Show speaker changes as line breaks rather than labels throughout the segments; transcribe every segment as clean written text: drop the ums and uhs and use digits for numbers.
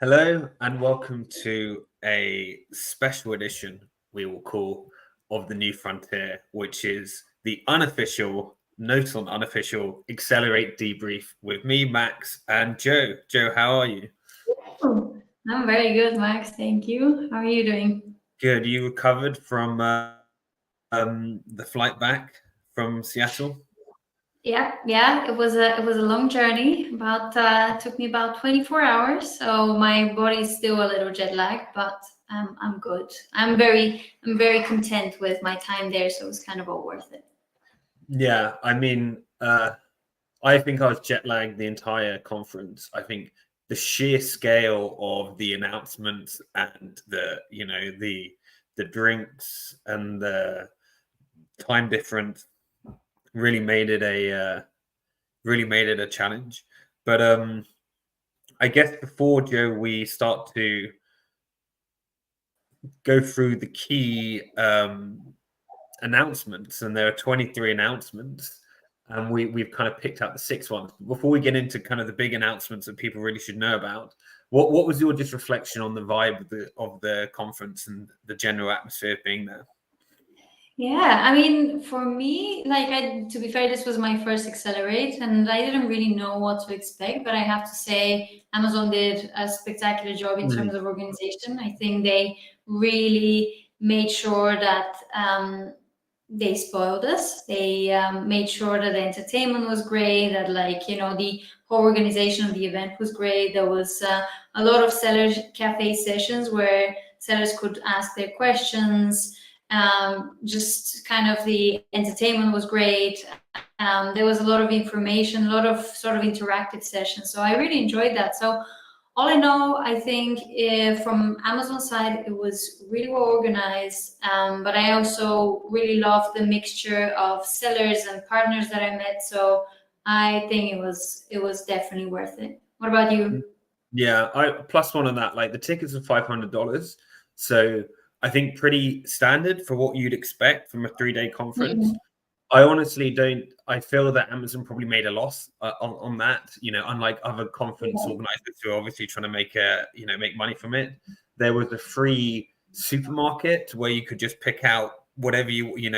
Hello and welcome to a special edition we will call of the New Frontier, which is the unofficial, note on unofficial, Accelerate Debrief with me, Max, and Joe. Joe, how are you?
Oh, I'm very good, Max. Thank you. How are you doing?
Good. You recovered from the flight back from Seattle?
Yeah. It was a long journey. Took me about 24 hours. So my body's still a little jet lagged, but I'm good. I'm very content with my time there. So it's kind of all worth it.
Yeah, I think I was jet lagged the entire conference. I think the sheer scale of the announcements and the drinks and the time difference really made it a challenge. But I guess before Joe, we start to go through the key announcements, and there are 23 announcements. And we've kind of picked out the 6 ones. Before we get into kind of the big announcements that people really should know about, what was your just reflection on the vibe of the conference and the general atmosphere of being there?
Yeah, I mean, for me, to be fair, this was my first Accelerate, and I didn't really know what to expect. But I have to say, Amazon did a spectacular job in terms of organization. I think they really made sure that they spoiled us. They made sure that the entertainment was great, that the whole organization of the event was great. There was a lot of sellers cafe sessions where sellers could ask their questions. Just kind of the entertainment was great. There was a lot of information, a lot of sort of interactive sessions. So I really enjoyed that. So all in all, I think from Amazon side, it was really well organized. But I also really loved the mixture of sellers and partners that I met. So I think it was definitely worth it. What about you?
Yeah, I plus one on that. Like the tickets are $500, so I think pretty standard for what you'd expect from a 3-day conference.
Mhm.
I honestly don't. I feel that Amazon probably made a loss on that. Unlike other conference
Yeah.
organizers who are obviously trying to make money from it. There was a free supermarket where you could just pick out whatever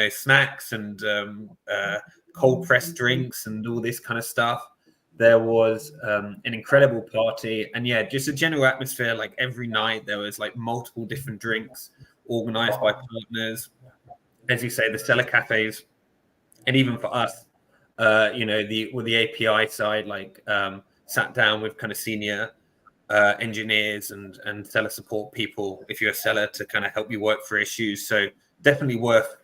snacks and cold pressed drinks and all this kind of stuff. There was an incredible party, and yeah, just a general atmosphere. Like every night, there was like multiple different drinks organized by partners. As you say, the seller cafes, and even for us, the API side, sat down with kind of senior engineers and seller support people if you're a seller to kind of help you work through issues. So definitely worth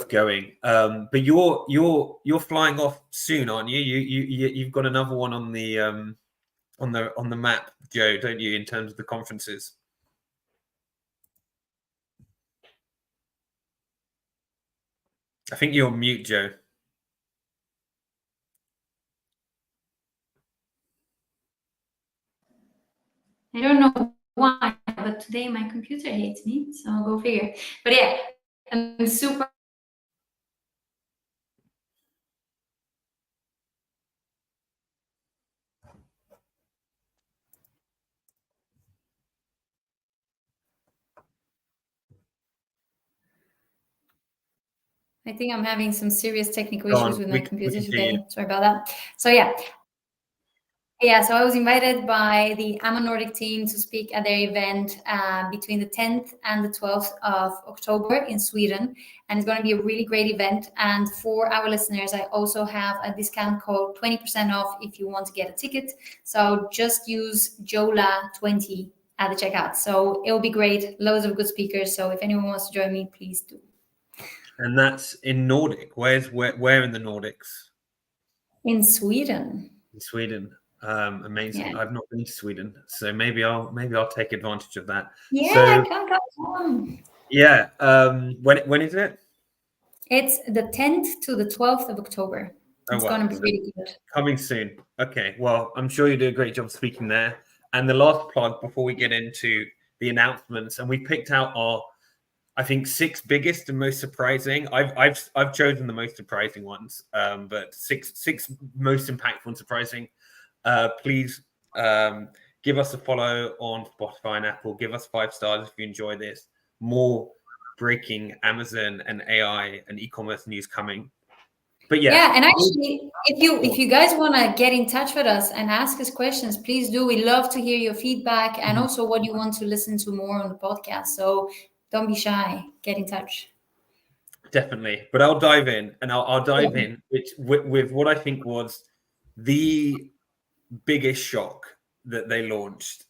going. But you're flying off soon, aren't you? You've got another one on the map, Joe, don't you? In terms of the conferences. I think you're on mute, Joe.
I don't know why, but today my computer hates me, so go figure. But yeah, I'm super. I think I'm having some serious technical
Go
issues
on.
with my
We
computer
can hear you.
today. Sorry about that. So yeah, so I was invited by the AMA Nordic team to speak at their event between the 10th and the 12th of October in Sweden. And it's going to be a really great event. And for our listeners, I also have a discount code, 20% off if you want to get a ticket. So just use JOLA20 at the checkout. So it'll be great. Loads of good speakers. So if anyone wants to join me, please do.
And that's in Nordic. Where in the Nordics?
In Sweden.
In Sweden. Amazing.
Yeah.
I've not been to Sweden, so maybe I'll take advantage of that.
Yeah,
So
come.
yeah, when is it?
It's the 10th to the 12th of October.
Oh
It's going
wow,
to be
so
really good.
coming soon. Okay, well, I'm sure you do a great job speaking there. And the last plug before we get into the announcements, and we picked out our, I think, 6 biggest and most surprising. I've chosen the most surprising ones, but six most impactful and surprising. Please Give us a follow on Spotify and Apple. Give us 5 stars if you enjoy this. More breaking Amazon and AI and e-commerce news coming. But
yeah, and actually, if you guys want to get in touch with us and ask us questions, please do. We love to hear your feedback and also what you want to listen to more on the podcast. So don't be shy. Get in touch.
Definitely. But I'll dive in, and I'll dive in with what I think was the biggest shock that they launched,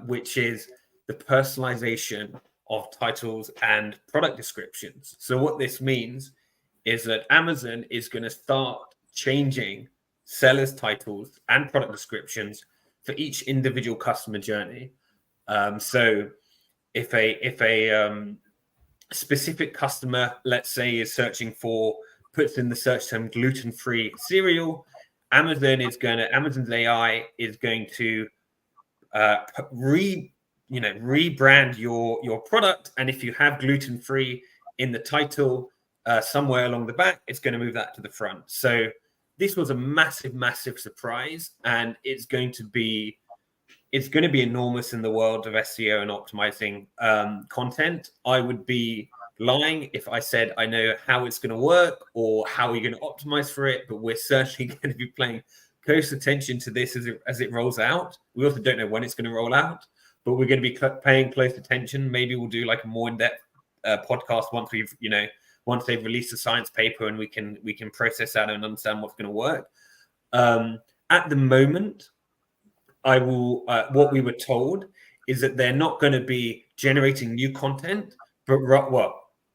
which is the personalization of titles and product descriptions. So what this means is that Amazon is going to start changing sellers' titles and product descriptions for each individual customer journey. So if a specific customer, let's say, is searching for, puts in the search term gluten-free cereal, Amazon's AI is going to rebrand your product, and if you have gluten-free in the title somewhere along the back, it's going to move that to the front. So this was a massive surprise, and it's going to be enormous in the world of SEO and optimizing content. I would be lying if I said I know how it's going to work or how we're going to optimize for it, but we're certainly going to be paying close attention to this as it rolls out. We also don't know when it's going to roll out, but we're going to be paying close attention. Maybe we'll do like a more in-depth podcast once they've released a science paper and we can process that and understand what's going to work. At the moment, what we were told is that they're not going to be generating new content, but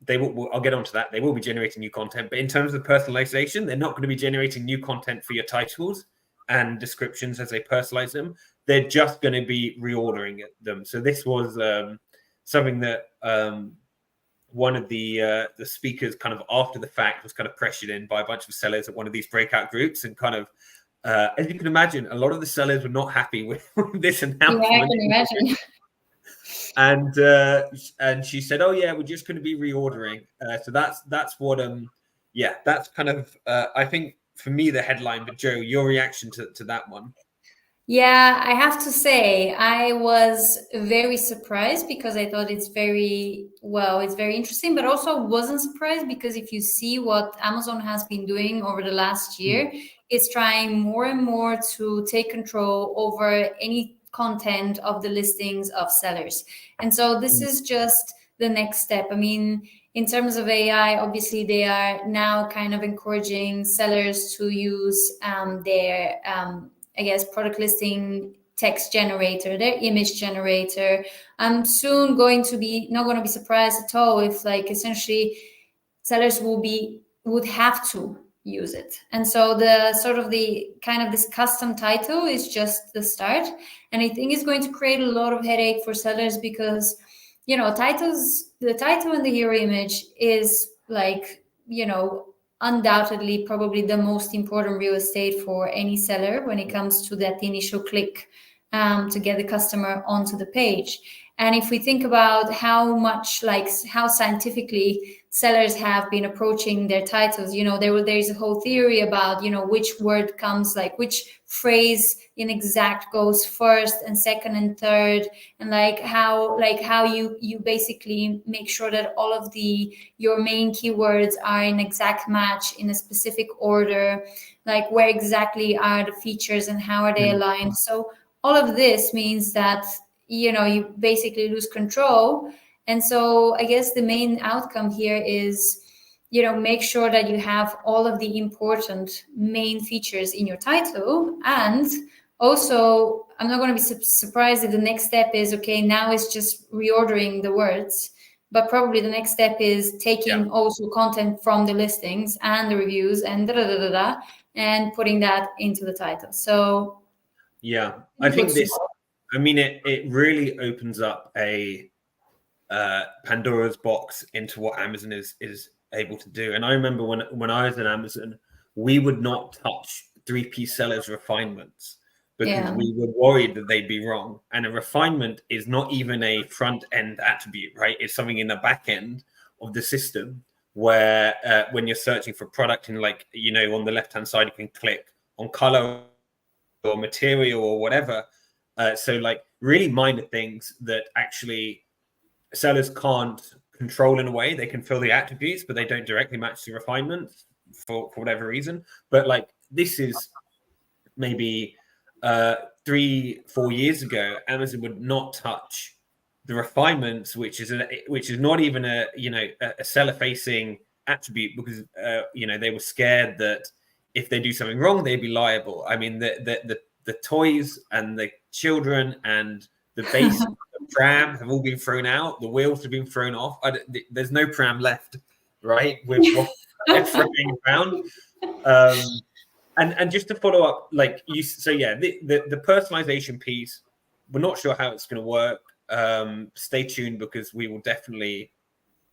they will. I'll get onto that. They will be generating new content, but in terms of personalization, they're not going to be generating new content for your titles and descriptions as they personalize them. They're just going to be reordering them. So this was something that one of the speakers kind of after the fact was kind of pressured in by a bunch of sellers at one of these breakout groups, and kind of as you can imagine, a lot of the sellers were not happy with this announcement.
Yeah, I can imagine.
And she said, "Oh yeah, we're just going to be reordering." So that's what that's kind of I think for me the headline. But Joe, your reaction to that one?
Yeah, I have to say I was very surprised because I thought it's very interesting, but also wasn't surprised because if you see what Amazon has been doing over the last year, it's trying more and more to take control over any content of the listings of sellers. And so this is just the next step. I mean, in terms of AI, obviously they are now kind of encouraging sellers to use their product listing text generator, their image generator. I'm soon not going to be surprised at all if essentially sellers would have to use it. And so this custom title is just the start. And I think it's going to create a lot of headache for sellers because, the title and the hero image is undoubtedly probably the most important real estate for any seller when it comes to that initial click to get the customer onto the page. And if we think about how scientifically sellers have been approaching their titles, there's a whole theory about, which word comes, which phrase in exact goes first and second and third, and how you basically make sure that all of your main keywords are in exact match in a specific order, where exactly are the features and how are they aligned. So all of this means that you basically lose control. And so I guess the main outcome here is, make sure that you have all of the important main features in your title. And also, I'm not going to be surprised if the next step is, okay, now it's just reordering the words, but probably the next step is taking also content from the listings and the reviews and and putting that into the title. So
I think it really opens up a Pandora's box into what Amazon is able to do. And I remember when I was in Amazon, we would not touch 3P sellers' refinements because we were worried that they'd be wrong. And a refinement is not even a front end attribute, right? It's something in the back end of the system where when you're searching for product and on the left hand side you can click on color or material or whatever. So like really minor things that actually sellers can't control in a way. They can fill the attributes, but they don't directly match the refinements for whatever reason. But like this is maybe 3-4 years ago, Amazon would not touch the refinements, which is not even a seller facing attribute, because they were scared that if they do something wrong, they'd be liable. I mean, the toys and the children and the base the pram have all been thrown out. The wheels have been thrown off. There's no pram left, right? With what they're throwing around. And just to follow up, like you, so yeah, the personalization piece, we're not sure how it's going to work. Stay tuned, because we will definitely,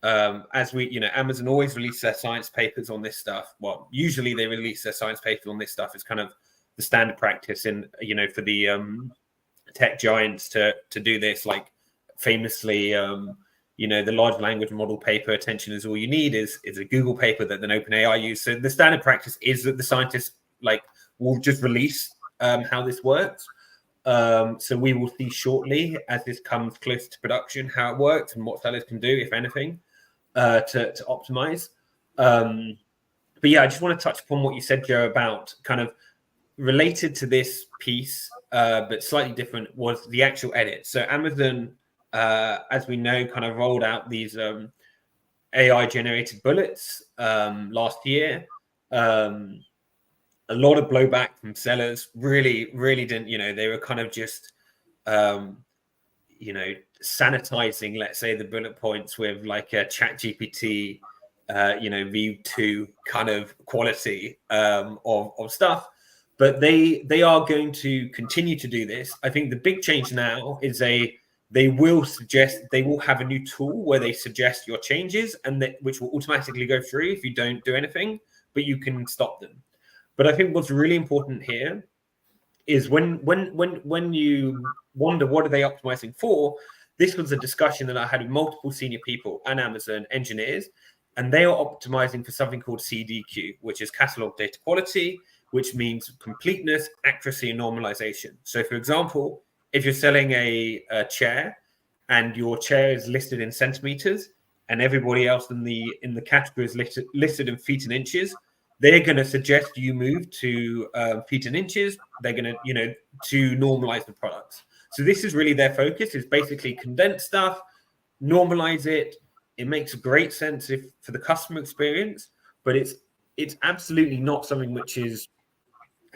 as we, Amazon always release their science papers on this stuff. Well, usually they release their science papers on this stuff. It's kind of the standard practice in, for the tech giants to do this. Like famously, the large language model paper, attention is all you need, is a Google paper that then OpenAI use. So the standard practice is that the scientists will just release how this works. So we will see shortly, as this comes close to production, how it works and what sellers can do, if anything, to optimize. But yeah, I just want to touch upon what you said, Joe, about kind of related to this piece, but slightly different, was the actual edit. So Amazon, as we know, kind of rolled out these AI generated bullets last year. A lot of blowback from sellers. Really didn't, they were kind of just, sanitizing, let's say, the bullet points with like a ChatGPT, V2 kind of quality of stuff. But they are going to continue to do this. I think the big change now is they will have a new tool where they suggest your changes, and which will automatically go through if you don't do anything, but you can stop them. But I think what's really important here is when you wonder what are they optimizing for, this was a discussion that I had with multiple senior people and Amazon engineers, and they are optimizing for something called CDQ, which is catalog data quality, which means completeness, accuracy, and normalization. So for example, if you're selling a chair and your chair is listed in centimeters and everybody else in the category is listed in feet and inches, they're going to suggest you move to feet and inches. They're going to, to normalize the products. So this is really their focus, is basically condense stuff, normalize it. It makes great sense for the customer experience, but it's absolutely not something which is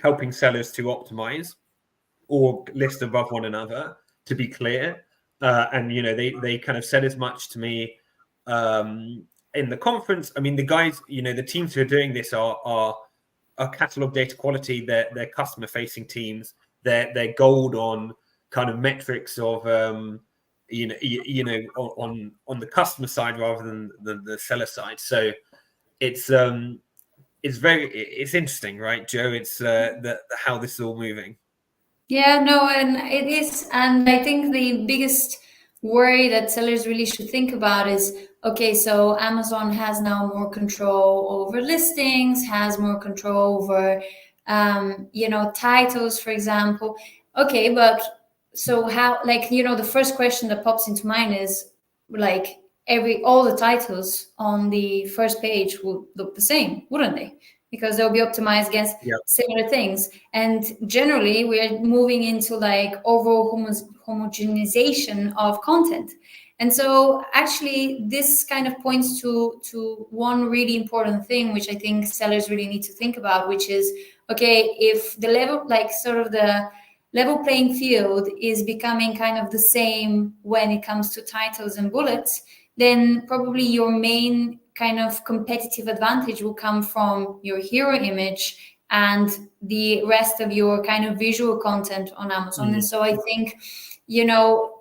helping sellers to optimize or list above one another, to be clear. And, they kind of said as much to me in the conference. I mean, the guys, the teams who are doing this are catalog data quality. They're customer facing teams. They're gold on kind of metrics of on the customer side rather than the seller side. So it's interesting, right, Joe? It's how this is all moving.
Yeah, no, and it is. And I think the biggest worry that sellers really should think about is, okay, so Amazon has now more control over listings, has more control over, titles, for example. Okay, but so how, the first question that pops into mind is, like, all the titles on the first page would look the same, wouldn't they? Because they'll be optimized against similar things. And generally, we're moving into like overall homogenization of content. And so actually, this kind of points to one really important thing, which I think sellers really need to think about, which is, okay, if the level, the level playing field is becoming kind of the same when it comes to titles and bullets, then probably your main kind of competitive advantage will come from your hero image and the rest of your kind of visual content on Amazon. And so I think,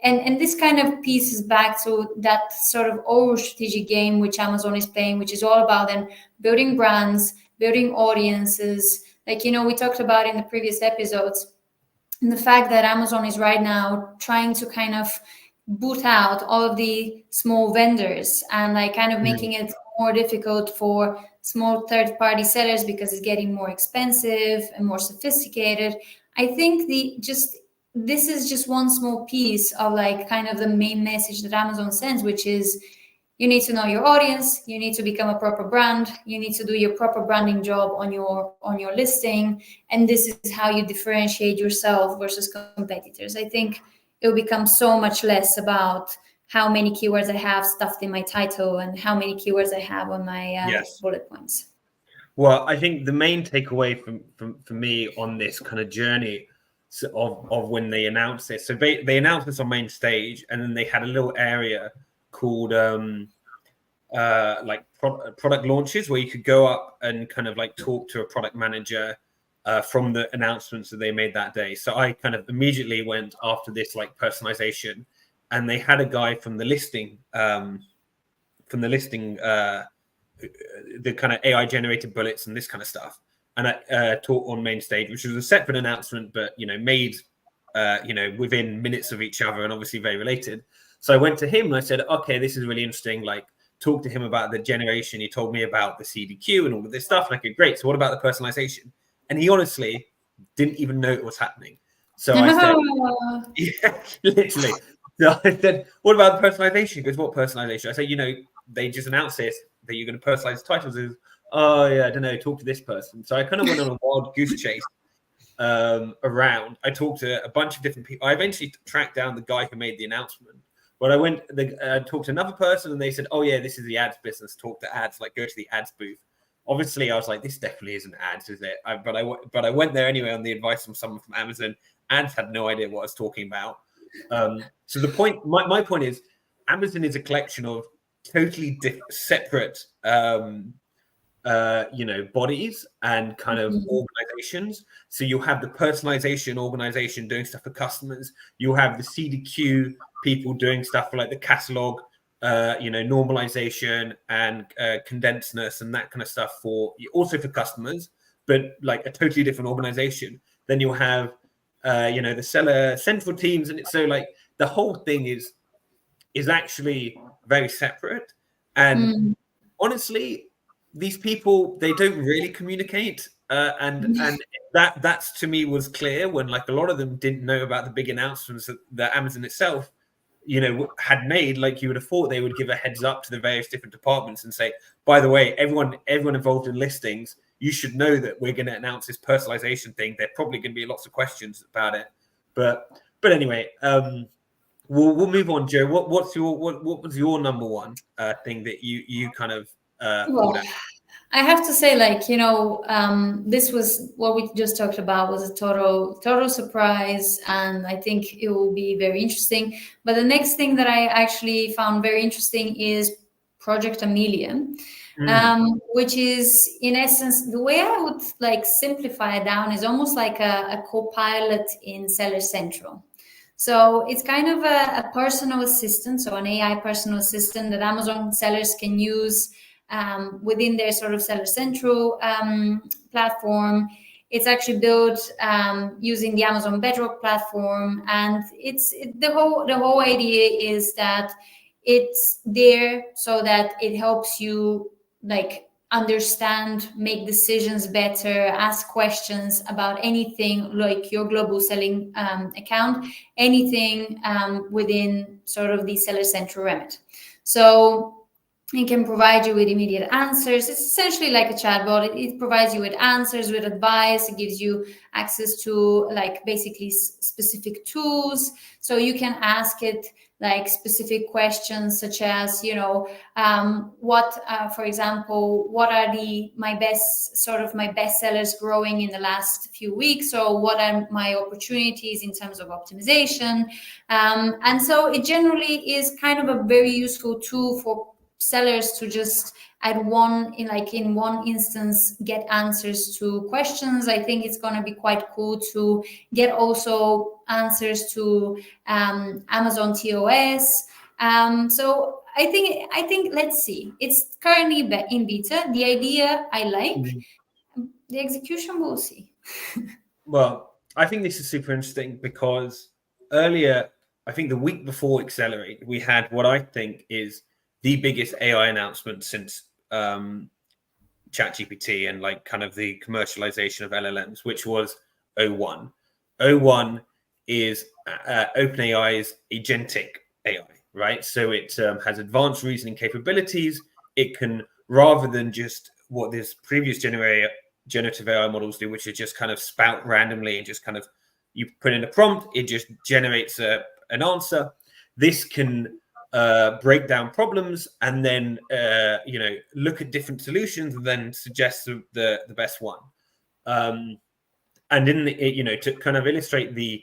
and this kind of pieces back to that sort of overall strategic game which Amazon is playing, which is all about then building brands, building audiences. We talked about in the previous episodes, and the fact that Amazon is right now trying to kind of boot out all of the small vendors and making it more difficult for small third-party sellers because it's getting more expensive and more sophisticated. I think this is just one small piece of like kind of the main message that Amazon sends, which is you need to know your audience, you need to become a proper brand, you need to do your proper branding job on your listing, and this is how you differentiate yourself versus competitors. I think it will become so much less about how many keywords I have stuffed in my title and how many keywords I have on my bullet points.
Well, I think the main takeaway for me on this kind of journey of when they announced this, so they announced this on main stage, and then they had a little area called product launches, where you could go up and kind of like talk to a product manager from the announcements that they made that day. So I kind of immediately went after this like personalization, and they had a guy from the listing the kind of AI generated bullets and this kind of stuff, and I taught on main stage, which was a separate announcement, but made within minutes of each other and obviously very related. So I went to him and I said, okay, this is really interesting. Like, talk to him about the generation. He told me about the CDQ and all of this stuff. And I said, great. So what about the personalization? And he honestly didn't even know it was happening. So I said, yeah, literally. So I said, what about the personalization? He goes, what personalization? I said, they just announced this, that you're going to personalize titles. Is, oh yeah, I don't know, talk to this person. So I kind of went on a wild goose chase around. I talked to a bunch of different people. I eventually tracked down the guy who made the announcement. But I talked to another person, and they said, oh yeah, this is the ads business. Talk to ads, like go to the ads booth. Obviously, I was like, this definitely isn't ads, is it? But I went there anyway on the advice from someone from Amazon. Ads had no idea what I was talking about. So the point, my point is, Amazon is a collection of totally separate, bodies and kind of organizations. So you have the personalization organization doing stuff for customers. You have the CDQ people doing stuff for like the catalog, normalization and condensedness and that kind of stuff also for customers, but like a totally different organization. Then you'll have, the seller central teams, and it's so like the whole thing is actually very separate. And honestly, these people, they don't really communicate, and that's to me was clear when like a lot of them didn't know about the big announcements that Amazon itself had made. Like, you would have thought they would give a heads up to the various different departments and say, by the way, everyone involved in listings, you should know that we're going to announce this personalization thing. There are probably going to be lots of questions about it, but anyway, we'll move on. Joe, what was your number one thing that you kind of thought out?
I have to say, like, this was what we just talked about, was a total surprise, and I think it will be very interesting. But the next thing that I actually found very interesting is Project Amelia, which is, in essence, the way I would like simplify it down is almost like a co-pilot in Seller Central. So it's kind of a personal assistant, so an AI personal assistant that Amazon sellers can use within their sort of Seller Central platform. It's actually built using the Amazon Bedrock platform, and the whole idea is that it's there so that it helps you like understand, make decisions better, ask questions about anything like your global selling account, anything within sort of the Seller Central remit. So it can provide you with immediate answers. It's essentially like a chatbot. It provides you with answers, with advice. It gives you access to like basically specific tools. So you can ask it like specific questions such as, for example, what are my best sellers growing in the last few weeks? Or what are my opportunities in terms of optimization? And so it generally is kind of a very useful tool for sellers to just in one instance get answers to questions. I think it's going to be quite cool to get also answers to Amazon TOS. So I think let's see. It's currently in beta. The idea I like. The execution we'll see.
Well, I think this is super interesting because earlier, I think the week before Accelerate, we had what I think is the biggest AI announcement since ChatGPT and like kind of the commercialization of LLMs, which was O1. O1 is OpenAI's agentic AI, right? So it has advanced reasoning capabilities. It can, rather than just what this previous generative AI models do, which is just kind of spout randomly and just kind of, you put in a prompt, it just generates an answer. This can break down problems and then look at different solutions and then suggest the best one. And to kind of illustrate the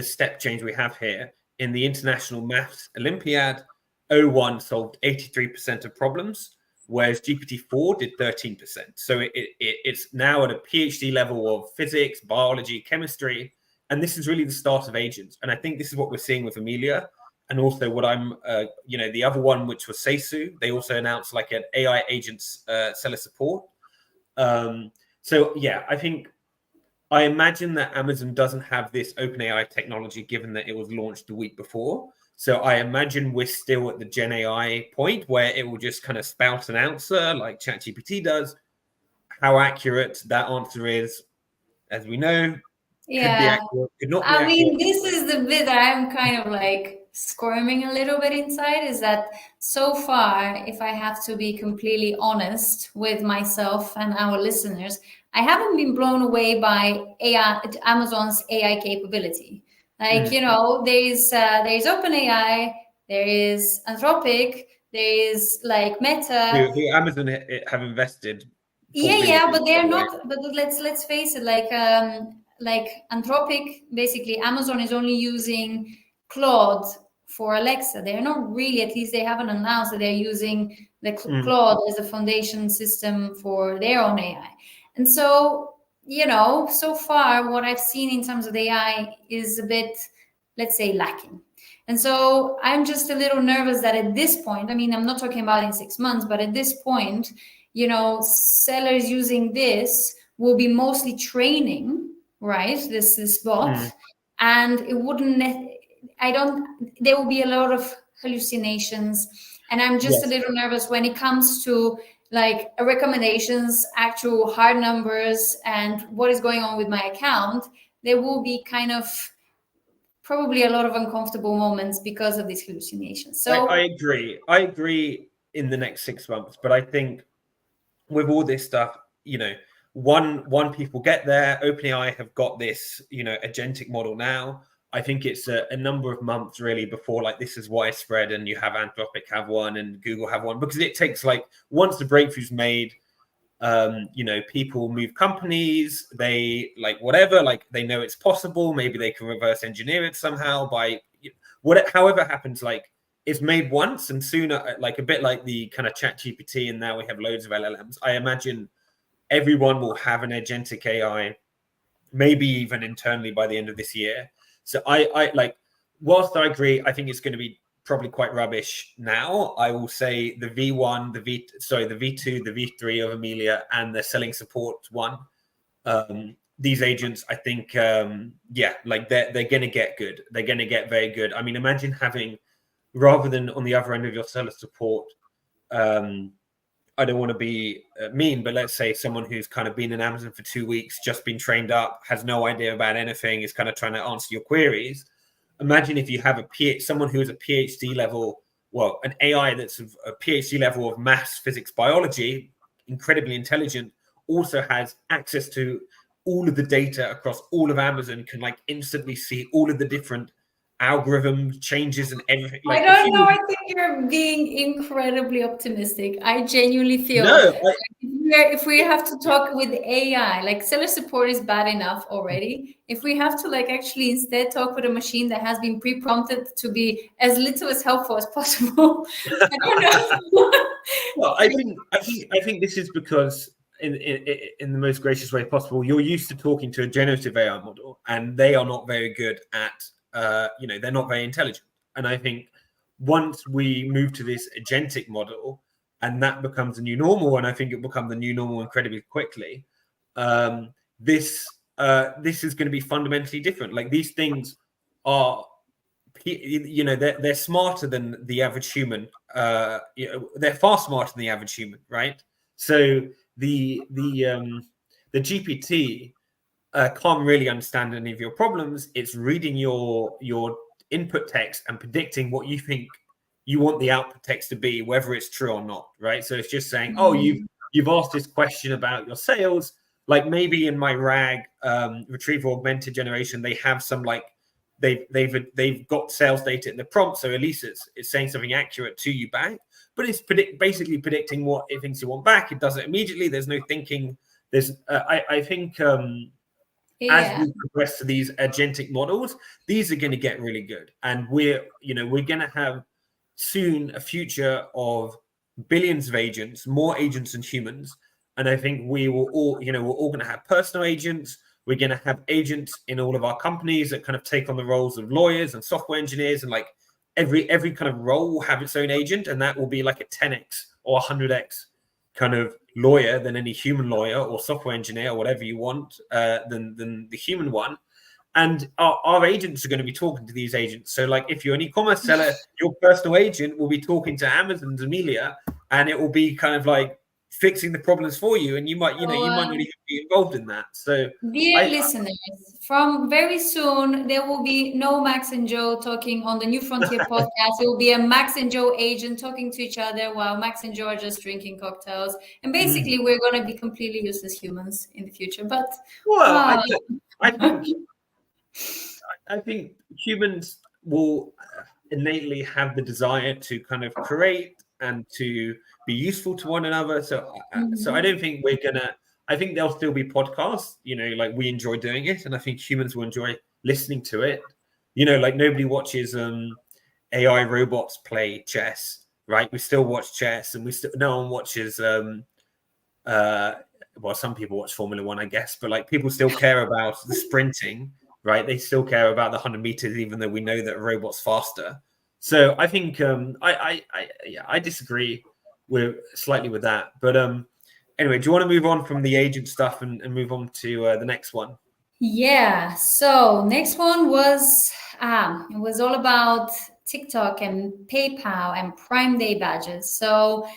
step change we have here, in the International Maths Olympiad, O1 solved 83% of problems, whereas GPT-4 did 13%. So it's now at a PhD level of physics, biology, chemistry, and this is really the start of agents. And I think this is what we're seeing with Amelia. And also what the other one, which was Seisu, they also announced like an AI agents seller support. So yeah, I imagine that Amazon doesn't have this OpenAI technology, given that it was launched the week before. So I imagine we're still at the Gen AI point where it will just kind of spout an answer like ChatGPT does. How accurate that answer is, as we know, could be accurate, could not be accurate.
I mean, this is the bit that I'm kind of like squirming a little bit inside, is that so far, if I have to be completely honest with myself and our listeners, I haven't been blown away by Amazon's AI capability. Like, there's OpenAI, there is Anthropic, there is like Meta.
Who Amazon have invested.
Yeah, but they're not. But let's face it. Like Anthropic, basically, Amazon is only using Claude for Alexa. They're not really, at least they haven't announced that they're using the Claude as a foundation system for their own AI. And so, so far, what I've seen in terms of AI is a bit, let's say, lacking. And so I'm just a little nervous that at this point, I mean, I'm not talking about in 6 months, but at this point, sellers using this will be mostly training, right? This bot, and it wouldn't. There will be a lot of hallucinations, and I'm just a little nervous when it comes to like recommendations, actual hard numbers, and what is going on with my account. There will be kind of probably a lot of uncomfortable moments because of these hallucinations. So
I agree in the next 6 months, but I think with all this stuff, one people get there. OpenAI have got this, agentic model now. I think it's a number of months really before like this is widespread and you have Anthropic have one and Google have one, because it takes like, once the breakthrough's made, people move companies, they like whatever, like they know it's possible, maybe they can reverse engineer it somehow by however happens, like it's made once, and sooner, like a bit like the kind of ChatGPT, and now we have loads of LLMs. I imagine everyone will have an agentic AI, maybe even internally by the end of this year. So I like, whilst I agree, I think it's going to be probably quite rubbish now. I will say the V1, the V2, the V3 of Amelia, and the selling support one. These agents, I think, like they're going to get good. They're going to get very good. I mean, imagine having, rather than on the other end of your seller support, I don't want to be mean, but let's say someone who's kind of been in Amazon for 2 weeks, just been trained up, has no idea about anything, is kind of trying to answer your queries. Imagine if you have someone who is a PhD level, well, an AI that's a PhD level of maths, physics, biology, incredibly intelligent, also has access to all of the data across all of Amazon, can like instantly see all of the different algorithm changes and everything. Like,
I don't know. I think you're being incredibly optimistic. I genuinely feel if we have to talk with AI, like seller support is bad enough already. If we have to like actually instead talk with a machine that has been pre-prompted to be as little as helpful as possible, I don't know.
Well, I think this is because in the most gracious way possible, you're used to talking to a generative AI model, and they are not very good at they're not very intelligent. And I think once we move to this agentic model and that becomes the new normal, and I think it will become the new normal incredibly quickly, this is going to be fundamentally different. Like these things are, they're smarter than the average human. They're far smarter than the average human, right? So the GPT, can't really understand any of your problems. It's reading your input text and predicting what you think you want the output text to be, whether it's true or not, right? So it's just saying, oh, you've asked this question about your sales. Like maybe in my RAG retrieval augmented generation, they have some like they've got sales data in the prompt, so at least it's saying something accurate to you back. But it's basically predicting what it thinks you want back. It does it immediately. There's no thinking. There's I think as we progress to these agentic models, these are going to get really good, and we're going to have soon a future of billions of agents, more agents than humans. And I think we will all, we're all going to have personal agents. We're going to have agents in all of our companies that kind of take on the roles of lawyers and software engineers, and like every kind of role will have its own agent, and that will be like a 10x or 100x kind of lawyer than any human lawyer or software engineer or whatever you want than the human one. And our agents are going to be talking to these agents. So like if you're an e-commerce seller, your personal agent will be talking to Amazon's Amelia, and it will be kind of like fixing the problems for you. And you might not even be involved in that. So
dear listeners, from very soon, there will be no Max and Joe talking on the New Frontier podcast. It will be a Max and Joe agent talking to each other while Max and Joe are just drinking cocktails. And basically, we're going to be completely useless humans in the future. But
I think humans will innately have the desire to kind of create and to be useful to one another. So I don't think we're gonna. I think there'll still be podcasts. Like we enjoy doing it, and I think humans will enjoy listening to it. Like nobody watches AI robots play chess, right? We still watch chess, and no one watches. Well, some people watch Formula One, I guess, but like people still care about the sprinting. Right, they still care about the 100 meters, even though we know that a robot's faster. So I think I disagree slightly with that. But anyway, do you want to move on from the agent stuff and move on to the next one?
Yeah. So next one was it was all about TikTok and PayPal and Prime Day badges. So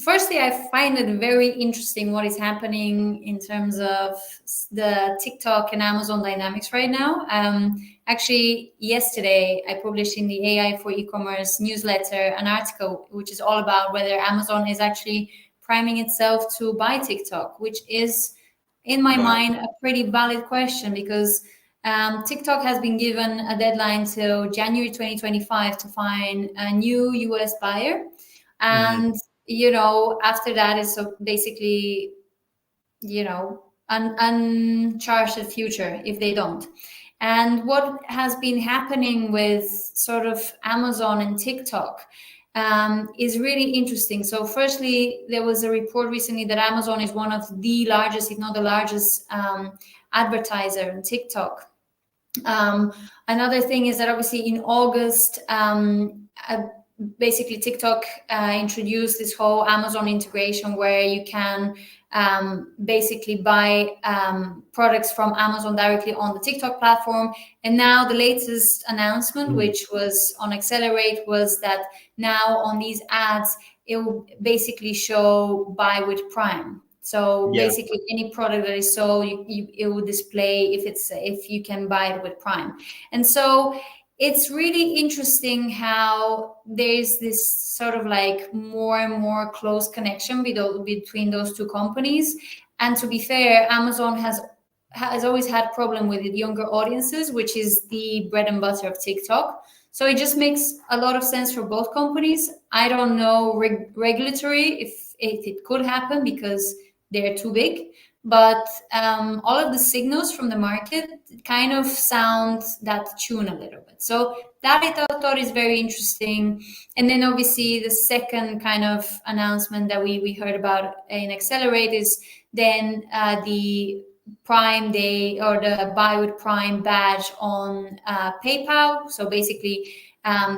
firstly, I find it very interesting what is happening in terms of the TikTok and Amazon dynamics right now. Actually, yesterday I published in the AI for e-commerce newsletter an article which is all about whether Amazon is actually priming itself to buy TikTok, which is, in my mind, a pretty valid question because TikTok has been given a deadline till January 2025 to find a new US buyer. And after that is so basically, an uncharted future if they don't. And what has been happening with sort of Amazon and TikTok is really interesting. So firstly, there was a report recently that Amazon is one of the largest, if not the largest, advertiser on TikTok. Another thing is that obviously in August, basically TikTok introduced this whole Amazon integration where you can basically buy products from Amazon directly on the TikTok platform. And now the latest announcement, which was on Accelerate, was that now on these ads, it will basically show buy with Prime. So basically any product that is sold, it will display if you can buy it with Prime. And so it's really interesting how there's this sort of like more and more close connection between those two companies. And to be fair, Amazon has always had problem with younger audiences, which is the bread and butter of TikTok. So it just makes a lot of sense for both companies. I don't know regulatory if it could happen because they're too big. But all of the signals from the market kind of sound that tune a little bit. So that I thought is very interesting. And then obviously the second kind of announcement that we heard about in Accelerate is then the Prime Day or the Buy with Prime badge on PayPal. So basically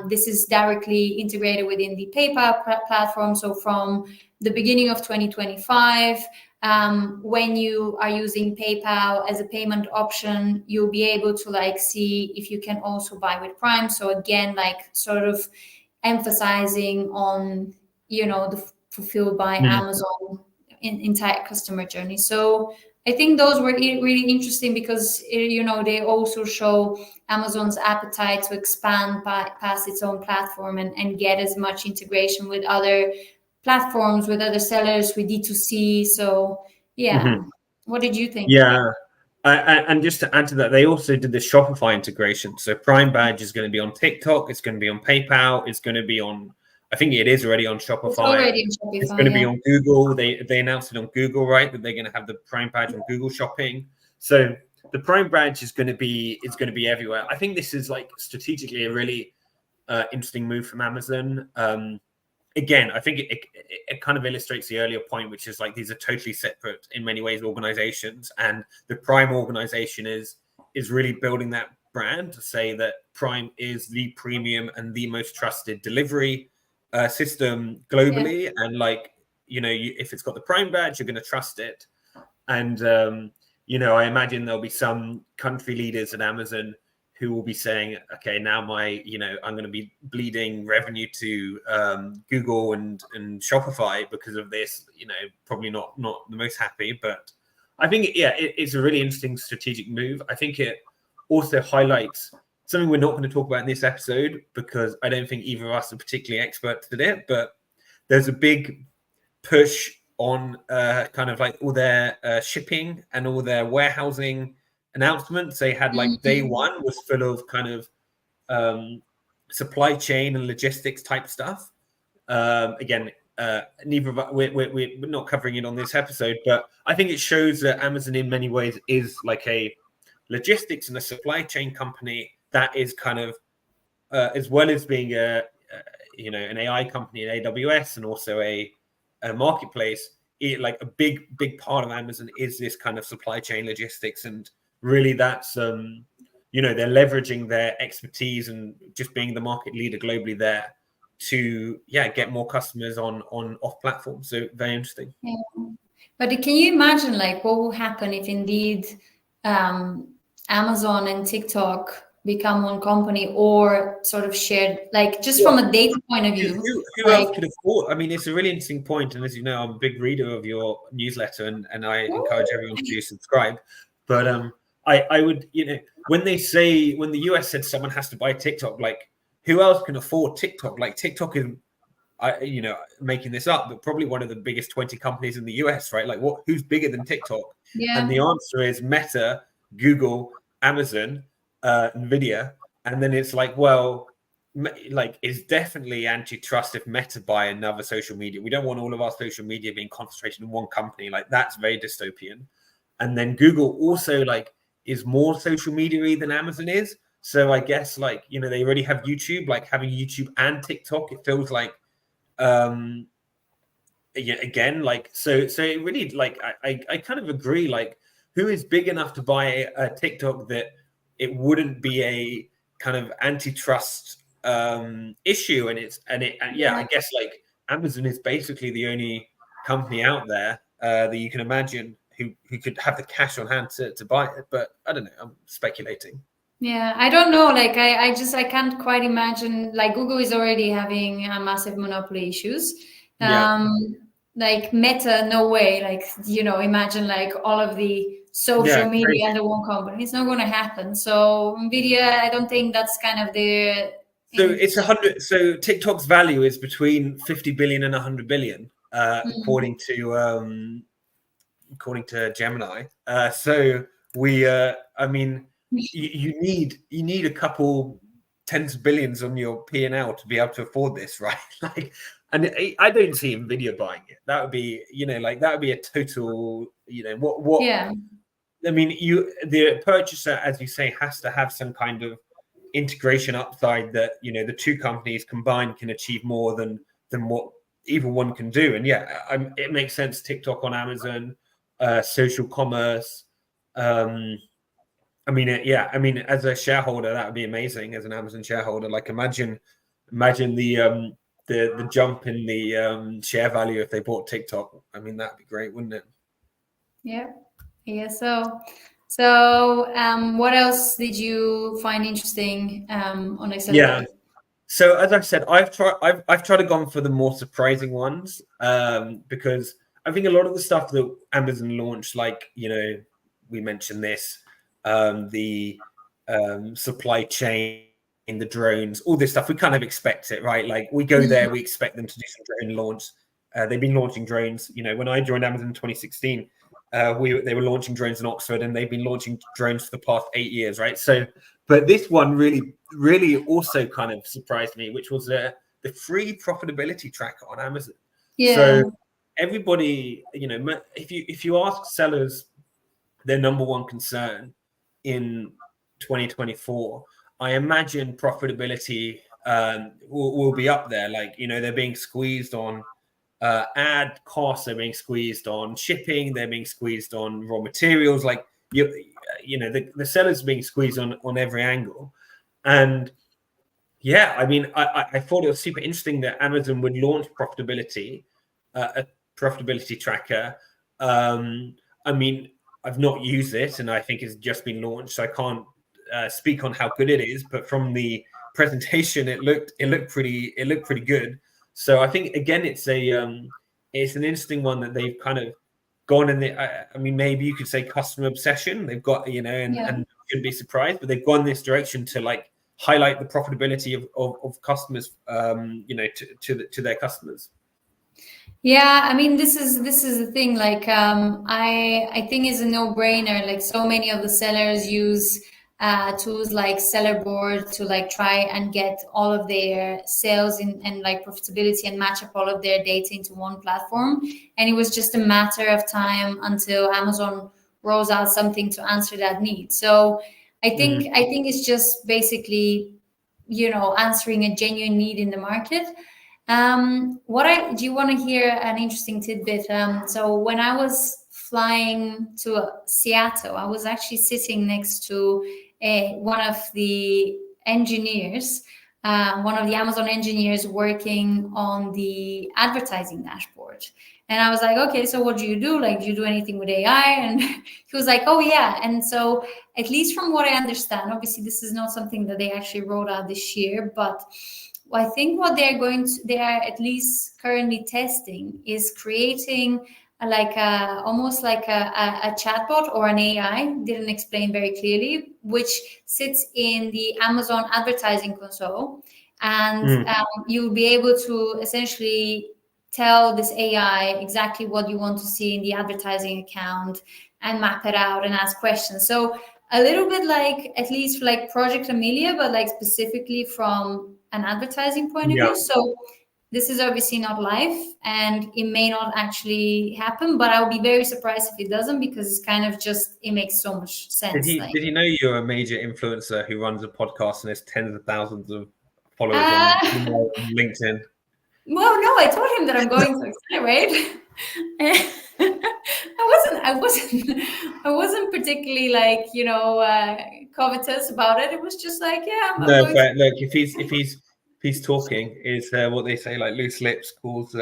this is directly integrated within the PayPal platform. So from the beginning of 2025, when you are using PayPal as a payment option, you'll be able to like see if you can also buy with Prime. So again, like sort of emphasizing on, the fulfilled by Amazon entire customer journey. So I think those were really interesting because they also show Amazon's appetite to expand past its own platform and get as much integration with other platforms, with other sellers, with D2C. So yeah, what did you think?
Yeah. And just to add to that, they also did the Shopify integration. So Prime Badge is going to be on TikTok. It's going to be on PayPal. It's going to be on, I think it is already on Shopify.
It's already on Shopify.
It's going to be on Google. They announced it on Google, right? That they're going to have the Prime Badge on Google Shopping. So the Prime Badge is going to be everywhere. I think this is like strategically a really interesting move from Amazon. Again, I think it kind of illustrates the earlier point, which is like these are totally separate in many ways organizations, and the Prime organization is really building that brand to say that Prime is the premium and the most trusted delivery system globally, and like if it's got the Prime badge, you're going to trust it. And I imagine there'll be some country leaders at Amazon who will be saying, okay, now I'm going to be bleeding revenue to Google and Shopify because of this, probably not the most happy, but I think, it's a really interesting strategic move. I think it also highlights something we're not going to talk about in this episode because I don't think either of us are particularly experts at it, but there's a big push on kind of like all their shipping and all their warehousing announcements. They had like day one was full of kind of supply chain and logistics type stuff. Again, neither of us, we're not covering it on this episode, but I think it shows that Amazon in many ways is like a logistics and a supply chain company that is kind of as well as being an AI company in AWS and also a marketplace. Like a big part of Amazon is this kind of supply chain logistics, and really that's they're leveraging their expertise and just being the market leader globally there to get more customers on off platform. So very interesting.
Yeah. But can you imagine like what will happen if indeed Amazon and TikTok become one company or sort of shared, like just from a data point of view?
Who else could afford? I mean, it's a really interesting point, and as you know, I'm a big reader of your newsletter, and I encourage everyone to subscribe. But I would, when the US said someone has to buy TikTok, like who else can afford TikTok? Like TikTok is, making this up, but probably one of the biggest 20 companies in the US, right? Like who's bigger than TikTok?
Yeah.
And the answer is Meta, Google, Amazon, Nvidia. And then it's like, well, like it's definitely antitrust if Meta buy another social media. We don't want all of our social media being concentrated in one company. Like that's very dystopian. And then Google also like is more social media than Amazon is. So I guess like, they already have YouTube, like having YouTube and TikTok, it feels like, again, like, so it really, like, I kind of agree, like who is big enough to buy a TikTok that it wouldn't be a kind of antitrust issue. I guess like Amazon is basically the only company out there that you can imagine who could have the cash on hand to buy it. But I don't know, I'm speculating.
Yeah, I don't know. Like I can't quite imagine. Like Google is already having massive monopoly issues. Like Meta, no way. Like imagine like all of the social media under one company. It's not going to happen. So Nvidia, I don't think that's kind of the.
So it's 100. So TikTok's value is between 50 billion and 100 billion, according to Gemini. So we, I mean. You need a couple tens of billions on your P&L to be able to afford this, right? Like, and I don't see Nvidia buying it. That would be, that would be a total, what?
Yeah.
I mean, the purchaser, as you say, has to have some kind of integration upside that the two companies combined can achieve more than what either one can do. And it makes sense. TikTok on Amazon, social commerce. I mean, as a shareholder, that would be amazing. As an Amazon shareholder, like imagine the jump in the share value if they bought TikTok. I mean, that'd be great, wouldn't it?
Yeah. So, what else did you find interesting on Accelerate?
Yeah. So as I've said, I've tried to go for the more surprising ones because I think a lot of the stuff that Amazon launched, like, we mentioned this, the supply chain, the drones, all this stuff, we kind of expect it, right? Like, we go there, we expect them to do some drone launch. They've been launching drones. When I joined Amazon in 2016, they were launching drones in Oxford, and they've been launching drones for the past 8 years, right? So, but this one really also kind of surprised me, which was the free profitability tracker on Amazon.
Yeah.
So everybody, if you ask sellers their number one concern in 2024, I imagine profitability will be up there. Like, they're being squeezed on ad costs, they're being squeezed on shipping, they're being squeezed on raw materials. Like, the sellers being squeezed on every angle. And yeah, I mean, I thought it was super interesting that Amazon would launch a profitability tracker. I mean, I've not used it, and I think it's just been launched, so I can't speak on how good it is. But from the presentation, it looked pretty good. So I think, again, it's an interesting one that they've kind of gone in the. I mean, maybe you could say customer obsession. They've got and shouldn't be surprised, but they've gone this direction to like highlight the profitability of customers, to their customers.
Yeah, I mean, this is the thing. Like, I think it's a no-brainer. Like, so many of the sellers use tools like Seller Board to like try and get all of their sales and like profitability and match up all of their data into one platform. And it was just a matter of time until Amazon rolls out something to answer that need. So I think it's just basically, answering a genuine need in the market. Do you want to hear an interesting tidbit? So when I was flying to Seattle, I was actually sitting next to one of the engineers, one of the Amazon engineers working on the advertising dashboard. And I was like, okay, so what do you do? Like, do you do anything with AI? And he was like, oh, yeah. And so, at least from what I understand, obviously, this is not something that they actually rolled out this year, but I think what they are at least currently testing is creating almost like a chatbot or an AI, didn't explain very clearly, which sits in the Amazon advertising console. And you'll be able to essentially tell this AI exactly what you want to see in the advertising account and map it out and ask questions. So a little bit like, at least like Project Amelia, but like specifically from an advertising point of view. So this is obviously not live, and it may not actually happen, but I'll be very surprised if it doesn't, because it's kind of just, it makes so much sense.
Did he know you're a major influencer who runs a podcast and has tens of thousands of followers on LinkedIn?
Well, no, I told him that I'm going to accelerate. I wasn't particularly like, covetous about it. It was just like, yeah.
But look, if he's talking, is what they say, like loose lips cause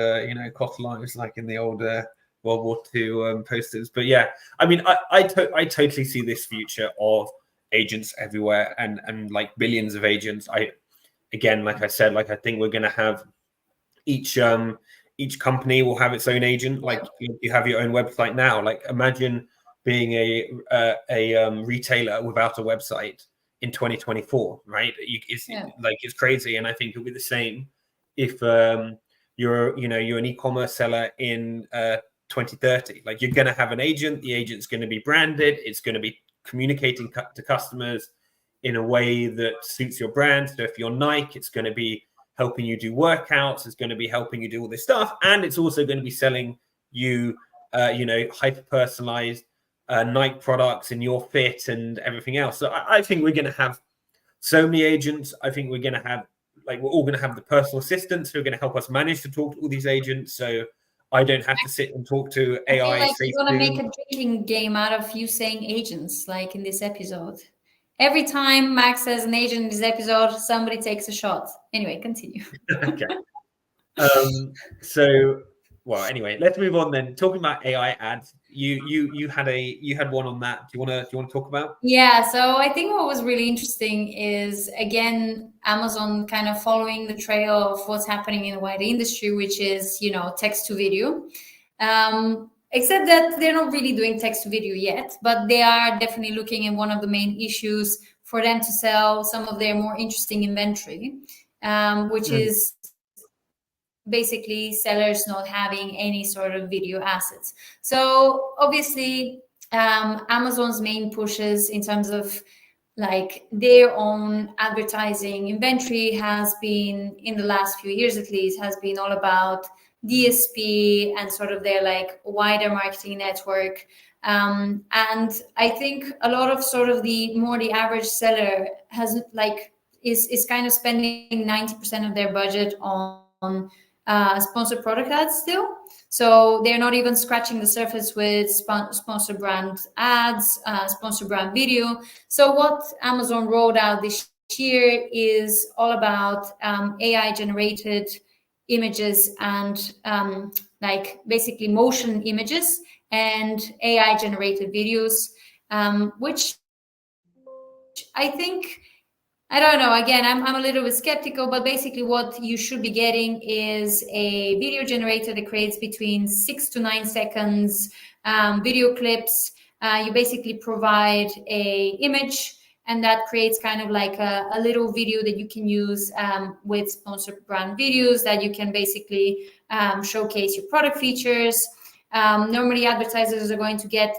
cost lives, like in the old World War II posters. But yeah, I mean, I totally see this future of agents everywhere and like billions of agents. Like I said, like I think we're going to have each company will have its own agent. Like you have your own website now. Like imagine being a retailer without a website in 2024, right? It's crazy, and I think it'll be the same if you're an e-commerce seller in 2030. Like you're going to have an agent. The agent's going to be branded. It's going to be communicating to customers in a way that suits your brand. So if you're Nike, it's going to be helping you do workouts. It's going to be helping you do all this stuff, and it's also going to be selling you, hyper personalized Nike products in your fit and everything else. So I think we're going to have so many agents. I think we're going to have we're all going to have the personal assistants who are going to help us manage to talk to all these agents. So I don't have to sit and talk to AI.
I feel like you're going to make a drinking game out of you saying agents, like in this episode. Every time Max says an agent in this episode, somebody takes a shot. Anyway, continue.
Okay. Well, anyway, let's move on then. Talking about AI ads, you had one on that. Do you want to talk about?
Yeah. So I think what was really interesting is, again, Amazon kind of following the trail of what's happening in the wider industry, which is text to video. Except that they're not really doing text to video yet, but they are definitely looking at one of the main issues for them to sell some of their more interesting inventory, which is basically sellers not having any sort of video assets. So obviously, Amazon's main pushes in terms of like their own advertising inventory has been, in the last few years at least, has been all about DSP and sort of their like wider marketing network. And I think a lot of sort of the average seller has like is kind of spending 90% of their budget on sponsored product ads still. So they're not even scratching the surface with sponsor brand ads, sponsor brand video. So what Amazon rolled out this year is all about AI generated images and like basically motion images and AI generated videos, which I think, I don't know. Again, I'm a little bit skeptical, but basically what you should be getting is a video generator that creates between 6 to 9 seconds video clips. You basically provide a image, and that creates kind of like a little video that you can use with sponsored brand videos that you can basically showcase your product features. Normally, advertisers are going to get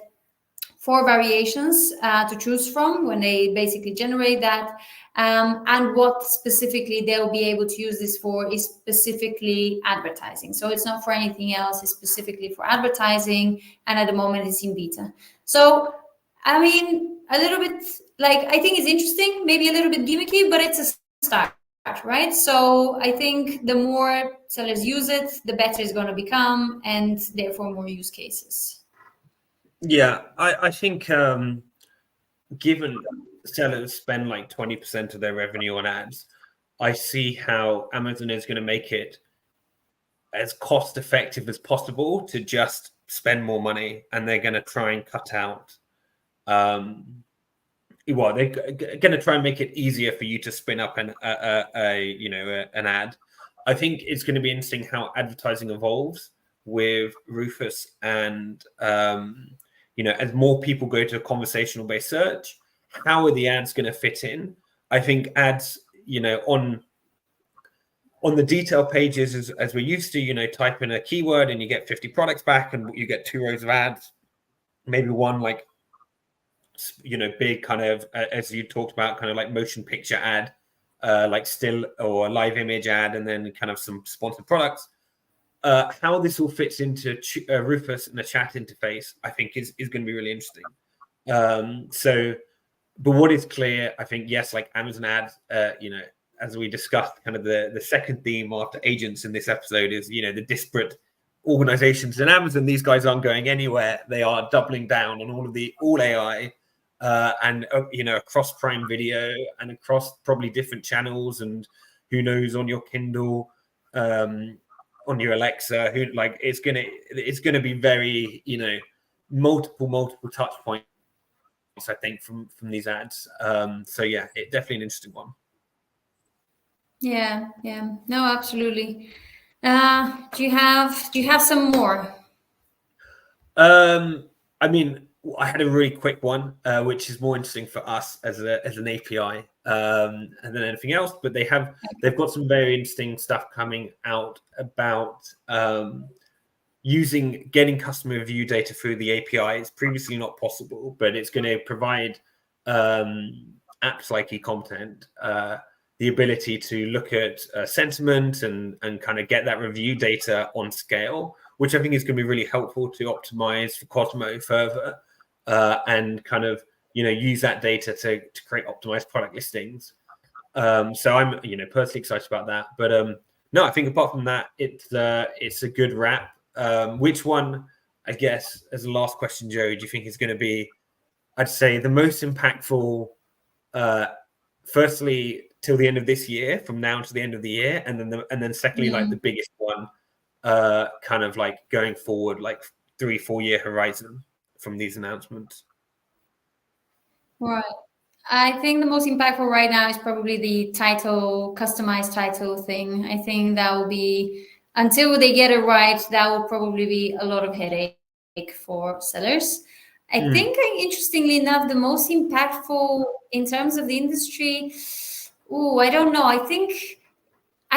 4 variations to choose from when they basically generate that. And what specifically they'll be able to use this for is specifically advertising. So it's not for anything else, it's specifically for advertising. And at the moment it's in beta. So, I mean, a little bit like, I think it's interesting, maybe a little bit gimmicky, but it's a start, right? So I think the more sellers use it, the better it's going to become, and therefore more use cases.
Yeah, I think given sellers spend like 20% of their revenue on ads, I see how Amazon is going to make it as cost effective as possible to just spend more money, and they're going to try and cut out well, they're going to try and make it easier for you to spin up an ad. I think it's going to be interesting how advertising evolves with Rufus, and as more people go to a conversational based search, how are the ads going to fit in? I think ads, on the detail pages, as we're used to, type in a keyword and you get 50 products back and you get 2 rows of ads, maybe one like, big kind of, as you talked about, kind of like motion picture ad, like still or live image ad, and then kind of some sponsored products. How this all fits into Rufus and the chat interface, I think is going to be really interesting. But what is clear, I think, yes, like Amazon ads, as we discussed, kind of the second theme after agents in this episode is, the disparate organizations in Amazon. These guys aren't going anywhere. They are doubling down on all AI, and across Prime Video and across probably different channels, and who knows, on your Kindle, on your Alexa, it's gonna be very, multiple touch points, I think, from these ads. So yeah, it's definitely an interesting one.
Yeah, no, absolutely. Do you have some more?
I mean, I had a really quick one, which is more interesting for us as an API than anything else. But they've got some very interesting stuff coming out about getting customer review data through the API. It's previously not possible, but it's going to provide apps like eContent the ability to look at sentiment and kind of get that review data on scale, which I think is going to be really helpful to optimize for Cosmo further, and kind of use that data to create optimized product listings. So I'm personally excited about that. But no, I think apart from that, it's a good wrap. Which one, I guess, as the last question, Joe, do you think is going to be, I'd say, the most impactful? Firstly, till the end of this year, from now to the end of the year, and then secondly, like the biggest one, kind of like going forward, like 3-4 year horizon from these announcements.
Right. I think the most impactful right now is probably the customized title thing. I think that will be until they get it right, that will probably be a lot of headache for sellers. I think, interestingly enough, the most impactful in terms of the industry, I don't know. I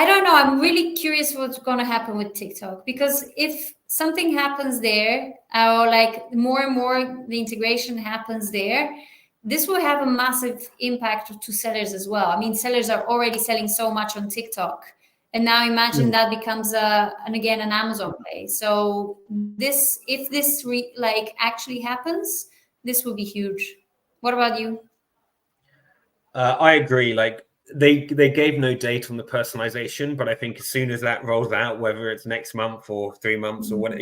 don't know. I'm really curious what's going to happen with TikTok, because if something happens there, or like more and more the integration happens there, this will have a massive impact to sellers as well. I mean, sellers are already selling so much on TikTok, and now imagine that becomes an Amazon play. So this, if this actually happens, this will be huge. What about you?
I agree. Like they gave no date on the personalization, but I think as soon as that rolls out, whether it's next month or 3 months or what,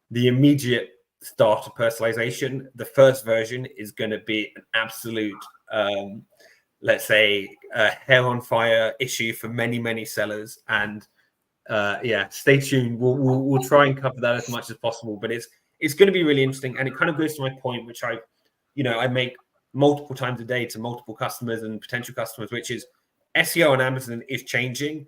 the immediate start of personalization, the first version is going to be an absolute, let's say, hair on fire issue for many sellers. And stay tuned. We'll try and cover that as much as possible. But it's going to be really interesting, and it kind of goes to my point, which I make multiple times a day to multiple customers and potential customers, which is SEO on Amazon is changing.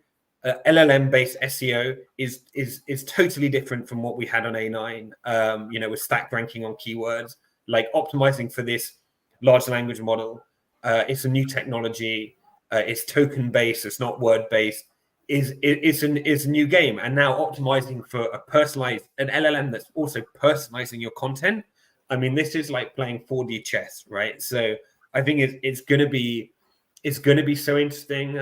LLM-based SEO is totally different from what we had on A9. With stack ranking on keywords, like optimizing for this large language model. It's a new technology. It's token-based. It's not word-based. It's a new game. And now optimizing for an LLM that's also personalizing your content. I mean, this is like playing 4D chess, right? So I think it's going to be so interesting.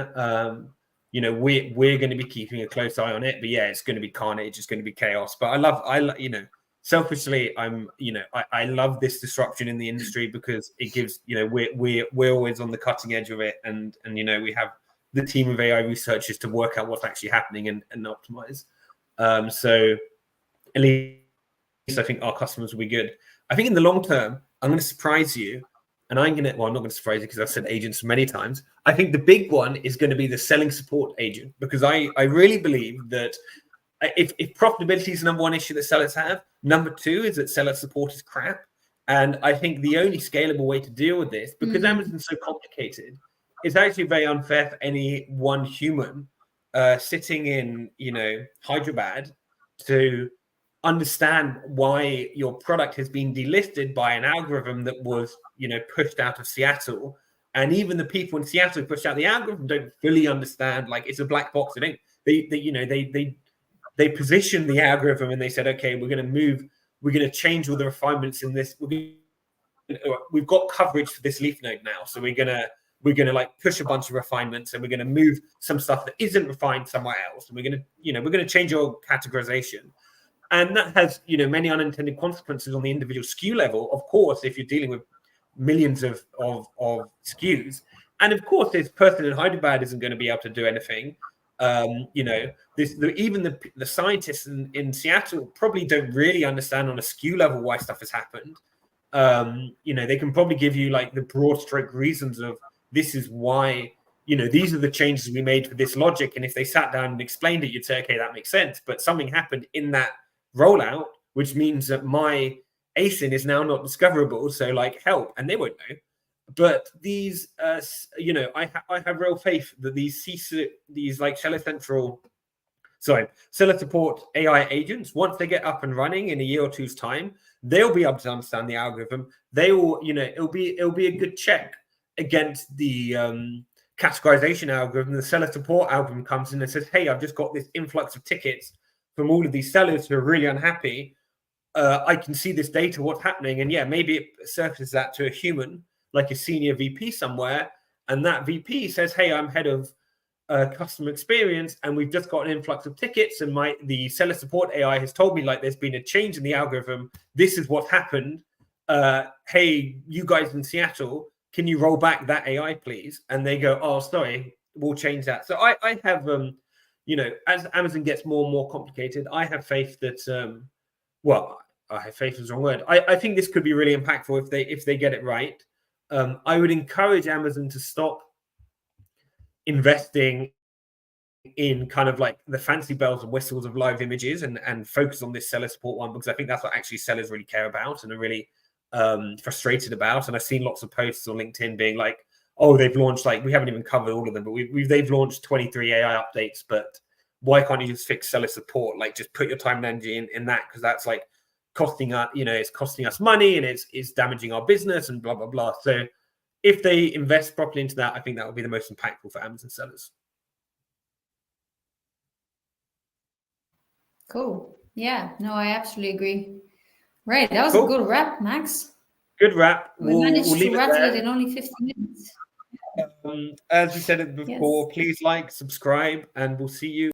We're going to be keeping a close eye on it, but yeah, it's going to be carnage. It's going to be chaos. But selfishly, I love this disruption in the industry, because it gives, we're always on the cutting edge of it, and we have the team of AI researchers to work out what's actually happening and optimize. So at least I think our customers will be good. I think in the long term, I'm going to surprise you, and I'm not going to surprise you because I've said agents many times. I think the big one is going to be the selling support agent, because I really believe that if profitability is the number one issue that sellers have, number two is that seller support is crap. And I think the only scalable way to deal with this, because Amazon's so complicated, is actually very unfair for any one human sitting in, Hyderabad to understand why your product has been delisted by an algorithm that was, pushed out of Seattle. And even the people in Seattle who pushed out the algorithm don't fully understand. Like, it's a black box. They positioned the algorithm and they said, okay, we're going to change all the refinements in this. We've got coverage for this leaf node now, so we're gonna like push a bunch of refinements, and we're gonna move some stuff that isn't refined somewhere else, and we're gonna change your categorization. And that has, many unintended consequences on the individual SKU level, of course, if you're dealing with millions of SKUs. And of course, this person in Hyderabad isn't going to be able to do anything. Even the scientists in Seattle probably don't really understand on a SKU level why stuff has happened. They can probably give you like the broad stroke reasons of this is why, these are the changes we made for this logic. And if they sat down and explained it, you'd say, okay, that makes sense. But something happened in that rollout, which means that my ASIN is now not discoverable. So like, help, and they won't know. But these, I have real faith that these like seller support AI agents, once they get up and running in a year or two's time, they'll be able to understand the algorithm. They will, it'll be a good check against the categorization algorithm. The seller support algorithm comes in and says, hey, I've just got this influx of tickets from all of these sellers who are really unhappy. I can see this data, what's happening. And yeah, maybe it surfaces that to a human, like a senior VP somewhere. And that VP says, hey, I'm head of customer experience, and we've just got an influx of tickets, and the seller support AI has told me like there's been a change in the algorithm. This is what happened. Hey, you guys in Seattle, can you roll back that AI, please? And they go, oh, sorry, we'll change that. So I have, as Amazon gets more and more complicated, I have faith that, I have faith is the wrong word. I think this could be really impactful if they get it right. I would encourage Amazon to stop investing in kind of like the fancy bells and whistles of live images and focus on this seller support one, because I think that's what actually sellers really care about and are really frustrated about. And I've seen lots of posts on LinkedIn being like, oh, they've launched, like, we haven't even covered all of them, but they've launched 23 AI updates, but why can't you just fix seller support? Like, just put your time and energy in that, because that's like costing us, it's costing us money, and it's damaging our business and blah blah blah. So if they invest properly into that, I think that would be the most impactful for Amazon sellers.
Cool. Yeah, no, I absolutely agree. Right, that was a good wrap, Max.
Good wrap.
We managed to rattle it in only 50 minutes.
As we said it before, please like, subscribe, and we'll see you